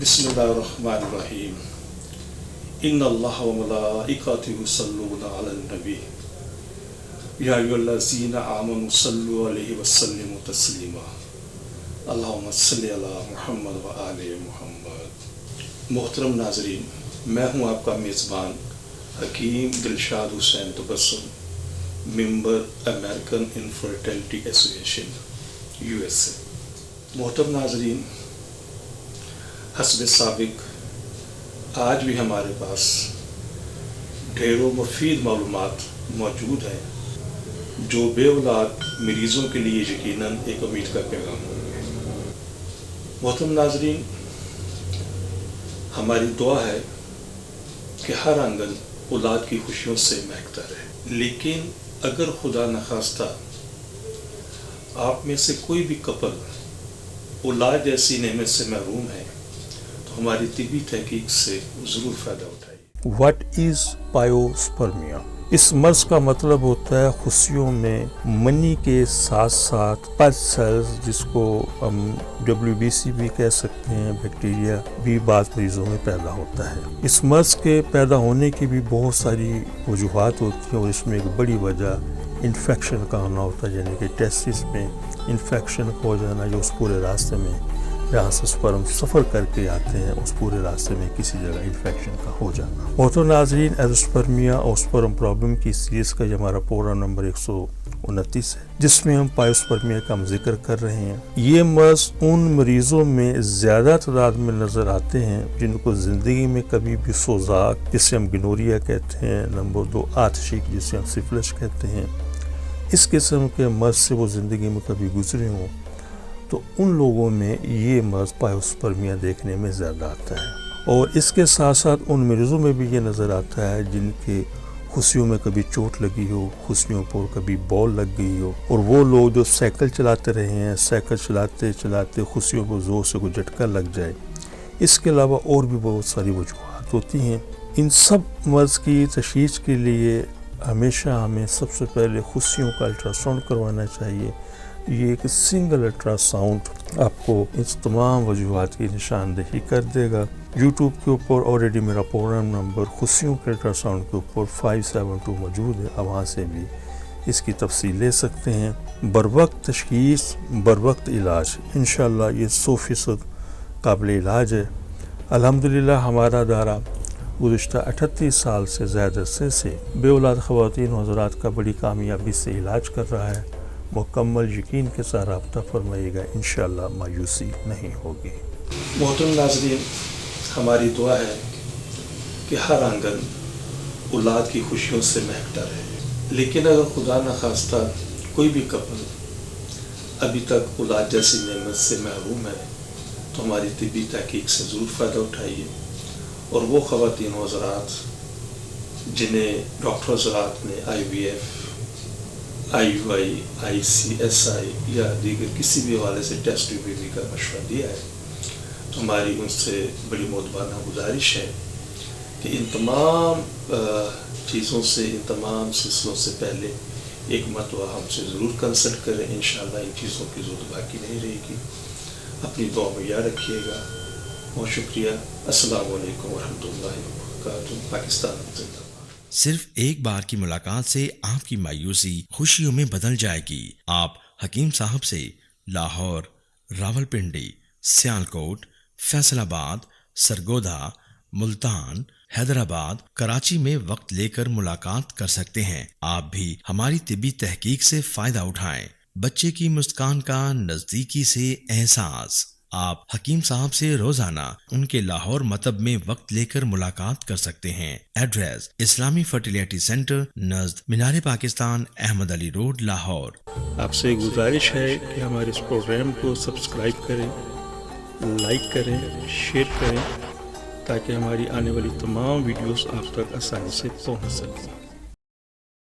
बिस्मिल्लाहिर्रहमानिर्रहीम इन्नल्लाह व मलाइकतहु युसल्लूना अलन नबी या अय्युहल्लज़ीना आमनु सल्लु अलैहि व सल्लिमु तस्लीमा अल्लाहुम्मा सल्लि अला मुहम्मद व आले मुहम्मद। मोहतरम नाज़रीन, मैं हूँ आपका मेज़बान Hakeem Dilshad Hussain Tabassum, member American infertility association USA। मोहतरम नाज़रीन, हस्ब साबिक आज भी हमारे पास ढेरों मुफीद मालूमात मौजूद हैं जो बेऔलाद मरीज़ों के लिए यकीनन एक उम्मीद का पैगाम होंगे। मोहतरम नाज़रीन, हमारी दुआ है कि हर आंगन औलाद की खुशियों से महकता रहे, लेकिन अगर खुदा न खास्ता आप में से कोई भी कपल औलाद जैसी नेमत से महरूम है तो हमारी तिब्बी तहकीक से ज़रूर फ़ायदा उठाइए। What is pyospermia? इस मर्ज का मतलब होता है खुशियों में मनी के साथ साथ पल्प सेल्स, जिसको हम WBC भी कह सकते हैं, बैक्टीरिया भी बाज़ मरीज़ों में पैदा होता है। इस मर्ज के पैदा होने की भी बहुत सारी वजूहात होती हैं और इसमें एक बड़ी वजह इन्फेक्शन का होना होता है, यानी कि टेस्टिस में इन्फेक्शन हो जाना, जो उस पूरे रास्ते में जहाँ से स्पर्म सफ़र करके आते हैं उस पूरे रास्ते में किसी जगह इन्फेक्शन का हो जाना। और तो नाज़रीन, एज़ोस्पर्मिया और स्पर्म प्रॉब्लम की सीरीज़ का ये हमारा प्रोग्राम नंबर 129 है, जिसमें हम पायोस्पर्मिया का हम जिक्र कर रहे हैं। ये मर्ज उन मरीज़ों में ज़्यादा तादाद में नज़र आते हैं जिनको ज़िंदगी में कभी भी सोजाक, जिसे हम गिनोरिया कहते हैं, नंबर 2 आतशिक, जिसे हम सिफिलिस कहते हैं, इस किस्म के मर्ज से वो ज़िंदगी में कभी गुजरे हों तो उन लोगों में ये मर्ज पायोस्पर्मिया देखने में ज़्यादा आता है। और इसके साथ साथ उन मरीज़ों में भी ये नज़र आता है जिनके खुशियों में कभी चोट लगी हो, खुशियों पर कभी बॉल लग गई हो, और वो लोग जो साइकिल चलाते रहे हैं, साइकिल चलाते चलाते खुशियों पर ज़ोर से कोई झटका लग जाए। इसके अलावा और भी बहुत सारी वजूहात होती हैं। इन सब मर्ज की तशख़ीस के लिए हमेशा हमें सबसे पहले खुशियों का अल्ट्रासाउंड करवाना चाहिए। ये एक सिंगल अल्ट्रासाउंड आपको इस तमाम वजूहात की निशानदेही कर देगा। यूट्यूब के ऊपर ऑलरेडी मेरा प्रोग्राम नंबर खुशियों के अल्ट्रासाउंड के ऊपर 572 मौजूद है, आप वहाँ से भी इसकी तफसील ले सकते हैं। बरवक्त तशख़ीस, बरवक्त इलाज, इंशाअल्लाह ये 100% काबिल इलाज है। अल्हम्दुलिल्लाह हमारा दायरा गुज़िश्ता 38 साल से ज़्यादा अरसे से बेऔलाद ख़वातीन और हज़रात का बड़ी कामयाबी से इलाज कर रहा है। मुकम्मल यकीन के साथ रब्ता फरमाइएगा, इंशाअल्लाह मायूसी नहीं होगी। मोहतरम नाज़रीन, हमारी दुआ है कि हर आंगन औलाद की खुशियों से महकता रहे, लेकिन अगर खुदा न खास्ता कोई भी कपल अभी तक औलाद जैसी नेमत से महरूम है तो हमारी तिब्बी तहकीक से ज़रूर फ़ायदा उठाइए। और वो ख़वातीन और हज़रात जिन्हें डॉक्टर हज़रात ने IVF, IUI, ICSI या दीगर किसी भी हवाले से टेस्ट ट्यूब का मशवरा दिया है, तो हमारी उनसे बड़ी मोतबाना गुजारिश है कि इन तमाम चीज़ों से, इन तमाम सिलसिलों से पहले एक मरतबा हमसे ज़रूर कंसल्ट करें। इंशाअल्लाह इन चीज़ों की ज़रूरत बाकी नहीं रहेगी। अपनी दुआ में याद रखिएगा। बहुत शुक्रिया। अस्सलामु अलैकुम वरहमतुल्लाहि वबरकातुहू। पाकिस्तान जिंदाबाद। सिर्फ एक बार की मुलाकात से आपकी मायूसी खुशियों में बदल जाएगी। आप हकीम साहब से लाहौर, रावलपिंडी, सियालकोट, फैसलाबाद, सरगोधा, मुल्तान, हैदराबाद, कराची में वक्त लेकर मुलाकात कर सकते हैं। आप भी हमारी तिब्बी तहकीक से फायदा उठाएं। बच्चे की मुस्कान का नजदीकी से एहसास। आप हकीम साहब से रोजाना उनके लाहौर मतब में वक्त लेकर मुलाकात कर सकते हैं। एड्रेस इस्लामी फर्टिलिटी सेंटर नज़द मीनार पाकिस्तान, अहमद अली रोड, लाहौर। आपसे गुजारिश है कि हमारे इस प्रोग्राम को सब्सक्राइब करें, लाइक करें, शेयर करें, ताकि हमारी आने वाली तमाम वीडियोस आप तक आसानी से पहुंच सकें।